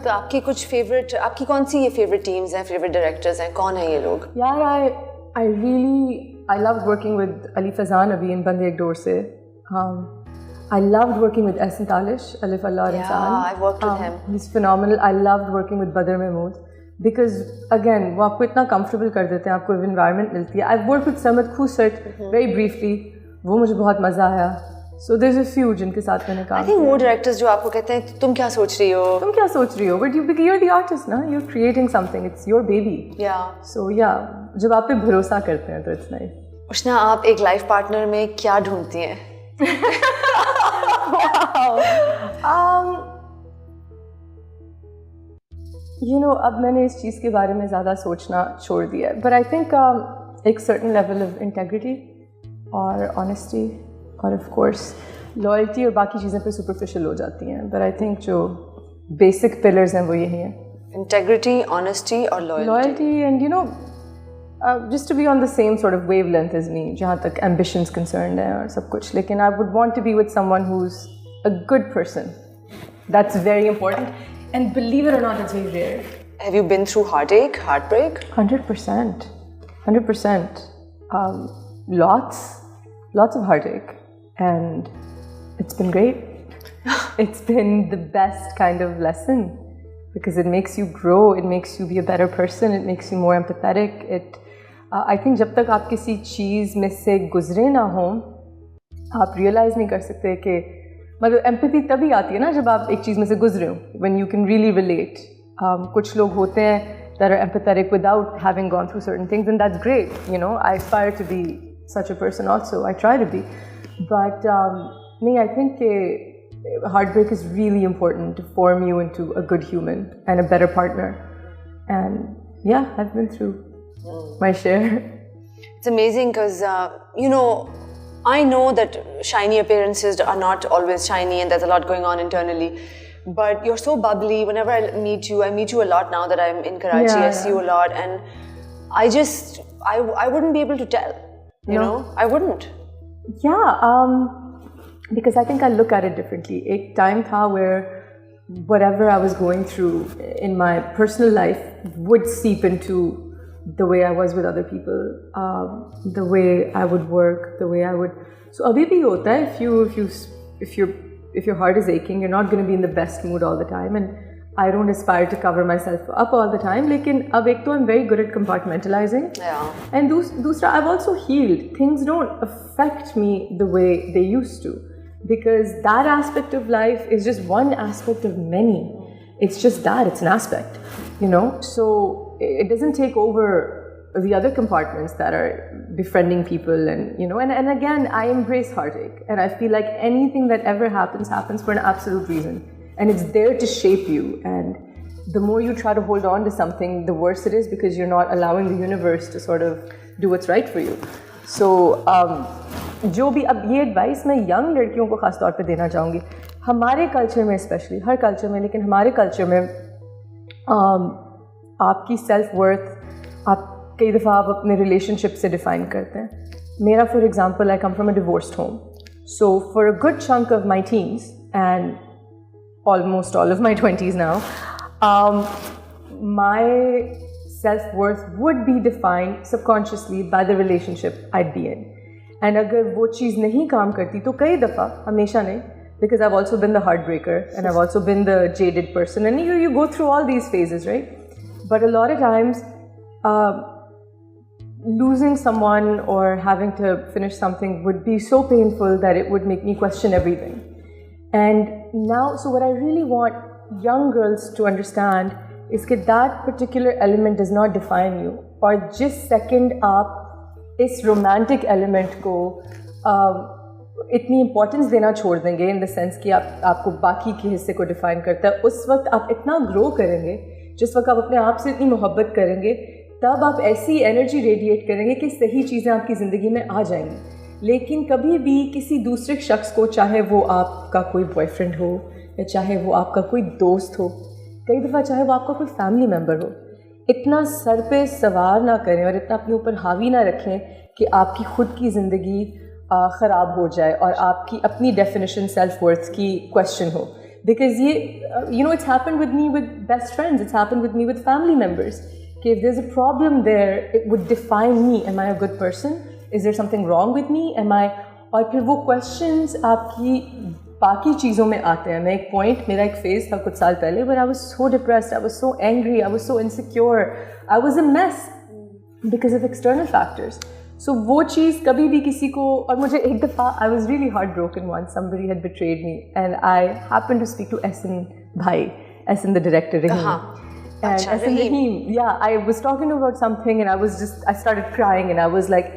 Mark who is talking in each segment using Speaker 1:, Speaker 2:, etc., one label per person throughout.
Speaker 1: तो आपकी कुछ फेवरेट, आपकी कौन सी ये फेवरेट टीम्स हैं, फेवरेट डायरेक्टर्स हैं, कौन है ये लोग?
Speaker 2: यार I loved working with Ali Fazan Abhi in Bande Ek Door Se. I loved working with Ehsan Talish, Alif Allah और इंसान.
Speaker 1: Yeah, I worked with him.
Speaker 2: He's phenomenal. I loved working with Badr Mahmood because again वो आपको इतना comfortable कर देते हैं, आपको environment मिलती है. I've worked with Samad Khusat very briefly. वो मुझे बहुत मज़ा आया. So there's a few जिनके साथ मैंने काम किया.
Speaker 1: I think वो directors जो आपको कहते हैं तुम क्या सोच रही हो?
Speaker 2: तुम क्या सोच रही हो? But you're the artist ना. You're creating something. It's your baby.
Speaker 1: Yeah.
Speaker 2: So yeah, जब आप पे भरोसा करते हैं तो it's nice.
Speaker 1: उष्णा, आप एक लाइफ पार्टनर में क्या ढूंढती हैं?
Speaker 2: You know, अब मैंने इस चीज़ के बारे में ज़्यादा सोचना छोड़ दिया है. But I think एक certain level of integrity और honesty और of course loyalty और बाकी चीज़ें पे superficial हो जाती हैं. But I think जो basic pillars हैं वो यही हैं.
Speaker 1: Integrity, honesty और loyalty.
Speaker 2: Loyalty and you know just to be on the same sort of wavelength as me जहाँ तक ambitions concerned है और सब कुछ. लेकिन I would want to be with someone who's a good person. That's very important. And believe it or not, it's very rare.
Speaker 1: Have you been through heartache, heartbreak?
Speaker 2: 100%. 100%. Lots of heartache. And it's been great. It's been the best kind of lesson because it makes you grow, it makes you be a better person, it makes you more empathetic. I think जब तक आप किसी चीज़ में से गुजरे ना हो, आप realize नहीं कर सकते कि मतलब empathy तभी आती है ना जब आप एक चीज़ में से गुजरे हो, when you can really relate. कुछ लोग होते हैं that are empathetic without having gone through certain things, and that's great. You know, I aspire to be such a person also. I try to be. But I think heartbreak is really important to form you into a good human and a better partner. And yeah, I've been through my share.
Speaker 1: It's amazing because, you know, I know that shiny appearances are not always shiny and there's a lot going on internally. But you're so bubbly. Whenever I meet you a lot now that I'm in Karachi. I see you a lot. And I wouldn't be able to tell. You know, I wouldn't.
Speaker 2: Yeah, because I think I look at it differently. एक time था where whatever I was going through in my personal life would seep into the way I was with other people, the way I would work, the way I would. So अभी भी होता है. If your heart is aching, you're not going to be in the best mood all the time, and I don't aspire to cover myself up all the time. लेकिन अब एक तो I'm very good at compartmentalizing.
Speaker 1: Yeah.
Speaker 2: And दूसरा I've also healed. Things don't affect me the way they used to, because that aspect of life is just one aspect of many. It's just that, it's an aspect, you know. So it doesn't take over the other compartments that are befriending people, and you know. And again, I embrace heartache, and I feel like anything that ever happens for an absolute reason. And it's there to shape you, and the more you try to hold on to something, the worse it is, because you're not allowing the universe to sort of do what's right for you. So जो भी अब ये advice मैं young लड़कियों को ख़ास तौर पे देना चाहूँगी, हमारे कल्चर में स्पेशली, हर कल्चर में, लेकिन हमारे कल्चर में आपकी सेल्फ वर्थ आप कई दफ़ा आप अपने रिलेशनशिप से डिफ़ाइन करते हैं. मेरा for example, I come from a divorced home, so for a good chunk of my teens and almost all of my 20s now, my self-worth would be defined subconsciously by the relationship I'd be in. And अगर वो चीज़ नहीं काम करती तो कई दफ़ा, हमेशा नहीं, because I've also been the heartbreaker and I've also been the jaded person, and you go through all these phases, right? But a lot of times losing someone or having to finish something would be so painful that it would make me question everything. And now, so what I really want young girls to understand is that particular element does not define you. और जिस second आप इस romantic element को इतनी importance देना छोड़ देंगे, in the sense कि आपको बाकी के हिस्से को define करता है, उस वक्त आप इतना grow करेंगे, जिस वक्त आप अपने आप से इतनी मोहब्बत करेंगे, तब आप ऐसी energy radiate करेंगे कि सही चीज़ें आपकी ज़िंदगी में आ जाएंगी. लेकिन कभी भी किसी दूसरे शख्स को, चाहे वो आपका कोई बॉयफ्रेंड हो या चाहे वो आपका कोई दोस्त हो, कई दफ़ा चाहे वो आपका कोई फैमिली मेम्बर हो, इतना सर पे सवार ना करें और इतना अपने ऊपर हावी ना रखें कि आपकी ख़ुद की ज़िंदगी ख़राब हो जाए और आपकी अपनी डेफिनेशन सेल्फ वर्थ की क्वेश्चन हो. Because it's happened with me with best friends, it's happened with me with family members. Okay, if there's a problem there, it would define me. Am I a good person? Is there something wrong with me? और फिर वो questions आपकी बाकी चीज़ों में आते हैं. मैं एक point, मेरा एक phase था कुछ साल पहले, where I was so depressed, I was so angry, I was so insecure, I was a mess because of external factors. So वो चीज़ कभी भी किसी को, और मुझे एक दफ़ा I was really heartbroken once, somebody had betrayed me and I happened to speak to Ehsan Bhai, Ehsan the director, Rahim. And Ehsan Rahim, yeah, I was talking about something and I started crying and I was like,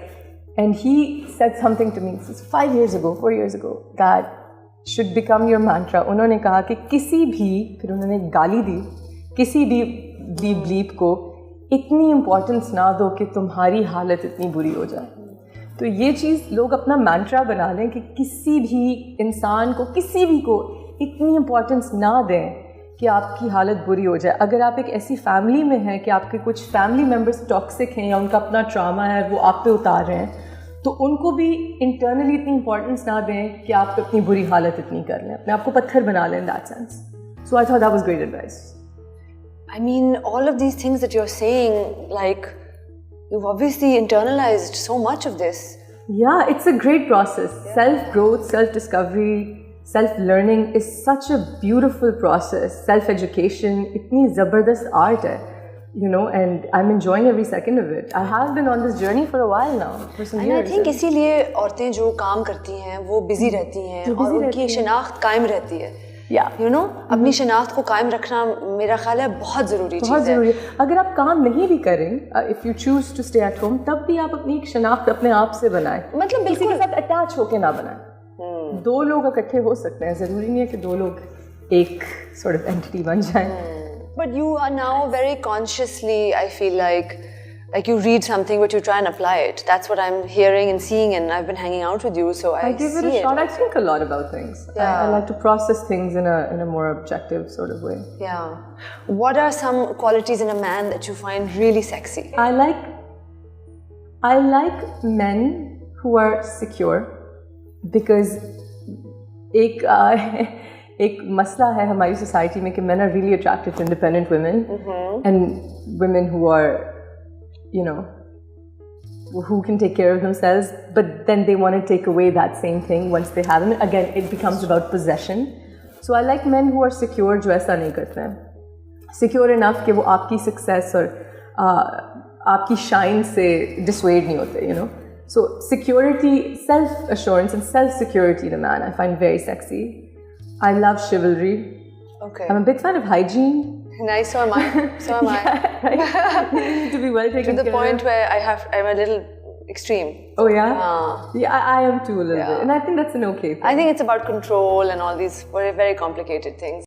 Speaker 2: and he said something to me, this is 4 years ago, that should become your mantra. उन्होंने कहा कि किसी भी, फिर उन्होंने गाली दी, किसी भी bleep को इतनी इम्पोर्टेंस ना दो कि तुम्हारी हालत इतनी बुरी हो जाए. तो ये चीज़ लोग अपना मैंट्रा बना लें कि किसी भी इंसान को, किसी भी को इतनी इम्पोर्टेंस ना दें कि आपकी हालत बुरी हो जाए. अगर आप एक ऐसी फैमिली में हैं कि आपके कुछ फैमिली मेम्बर्स टॉक्सिक हैं या उनका अपना ट्रामा है वो आप पे उतार रहे हैं, तो उनको भी इंटरनली इतनी इम्पोर्टेंस ना दें कि आप अपनी बुरी हालत इतनी कर लें, अपने आप को पत्थर बना लें. In that sense, so I thought that was great advice.
Speaker 1: I mean, all of these things that you're saying, like, you've obviously internalized so much of this.
Speaker 2: Yeah, it's a great process. Yeah. Self-growth, self-discovery, self-learning is such a beautiful process. Self-education, itni zabardast art hai, and I'm enjoying every second of it. I have been on this journey for a while now, for some years.
Speaker 1: And I think इसीलिए औरतें जो काम करती हैं वो busy रहती हैं और उनकी शिनाख्त कायम रहती है. अपनी शनाख्त को कायम रखना मेरा ख्याल है बहुत ज़रूरी चीज़ है.
Speaker 2: बहुत ज़रूरी है. अगर आप काम नहीं भी करें, if you choose to stay at home, तब भी आप अपनी एक शनाख्त अपने आप से बनाएं. मतलब किसी के साथ अटैच होके ना बनाएं. दो लोग इकट्ठे हो सकते हैं, ज़रूरी नहीं है कि दो लोग एक sort of entity बन जाएं.
Speaker 1: But you are now very consciously, I feel like you read something but you try and apply it. That's what I'm hearing and seeing, and I've been hanging out with you, so I
Speaker 2: give it a shot. I think a lot about things. Yeah. I like to process things in a more objective sort of way.
Speaker 1: Yeah. What are some qualities in a man that you find really sexy?
Speaker 2: I like men who are secure, because एक मसला है हमारी society में कि men are really attracted to independent women, and women who are, who can take care of themselves, but then they want to take away that same thing once they have them. Again, it becomes about possession. So I like men who are secure, जो ऐसा नहीं करते हैं. Secure enough कि वो आपकी success और आपकी shine से dissuade नहीं होते, So security, self-assurance and self-security in a man, I find very sexy. I love chivalry.
Speaker 1: Okay.
Speaker 2: I'm a big fan of hygiene.
Speaker 1: Nice, so am I.
Speaker 2: Right? You need to be well taken care of.
Speaker 1: To the point where I'm a little extreme.
Speaker 2: Oh yeah? Yeah, I am too a little bit. And I think that's an okay thing.
Speaker 1: I think it's about control and all these very, very complicated things.